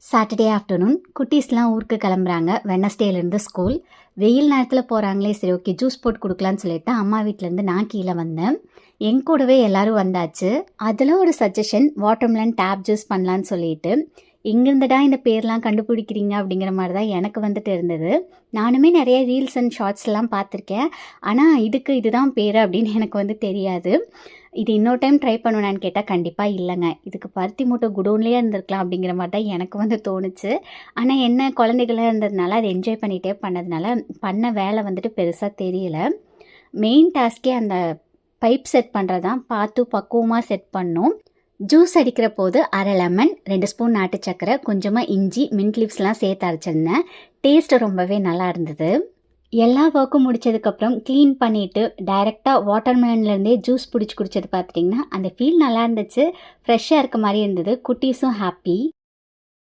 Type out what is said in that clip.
Saturday afternoon குட்டீஸ்லாம் ஊருக்கு கிளம்புறாங்க. வெனஸ்டேலேருந்து school. வெயில் நேரத்தில் போகிறாங்களே, சரி ஓகே ஜூஸ் போட்டு கொடுக்கலான்னு சொல்லிட்டு அம்மா வீட்டிலேருந்து நான் கீழே வந்தேன். என் கூடவே எல்லோரும் வந்தாச்சு. அதில் ஒரு சஜஷன், வாட்டர்மெலன் டேப் ஜூஸ் பண்ணலான்னு சொல்லிட்டு. எங்கேருந்துடா இந்த பேர்லாம் கண்டுபிடிக்கிறீங்க அப்படிங்கிற மாதிரி தான் எனக்கு வந்துட்டு இருந்தது. நானுமே நிறைய ரீல்ஸ் அண்ட் ஷார்ட்ஸ்லாம் பார்த்துருக்கேன். ஆனால் இதுதான் பேர் அப்படின்னு எனக்கு வந்து தெரியாது. இது இன்னொரு டைம் ட்ரை பண்ணுவேனான்னு கேட்டால் கண்டிப்பாக இல்லைங்க. இதுக்கு பருத்தி மூட்டை குடோன்லேயே இருந்திருக்கலாம் அப்படிங்கிற மாதிரி தான் எனக்கு வந்து தோணுச்சு. ஆனால் என்ன, குழந்தைகளாக இருந்ததுனால அதை என்ஜாய் பண்ணிகிட்டே பண்ணதுனால பண்ண வேலை வந்துட்டு பெருசாக தெரியல. மெயின் டாஸ்கே அந்த பைப் செட் பண்ணுறது தான். பார்த்து பக்குவமாக செட் பண்ணோம். ஜூஸ் அடிக்கிற போது அரை லெமன், 2 ஸ்பூன் நாட்டு சக்கரை, கொஞ்சமாக இஞ்சி, மின்ட் லீவ்ஸ்லாம் சேர்த்து அரைச்சிருந்தேன். டேஸ்ட்டு ரொம்பவே நல்லா இருந்தது. எல்லா ஒர்க்கும் முடிச்சதுக்கப்புறம் க்ளீன் பண்ணிவிட்டு டைரெக்டாக வாட்டர்மெலன்லேருந்தே ஜூஸ் பிடிச்சி குடிச்சது பார்த்துட்டிங்கன்னா அந்த ஃபீல் நல்லா இருந்துச்சு. ஃப்ரெஷ்ஷாக இருக்க மாதிரி இருந்தது. குட்டீஸும் ஹாப்பி.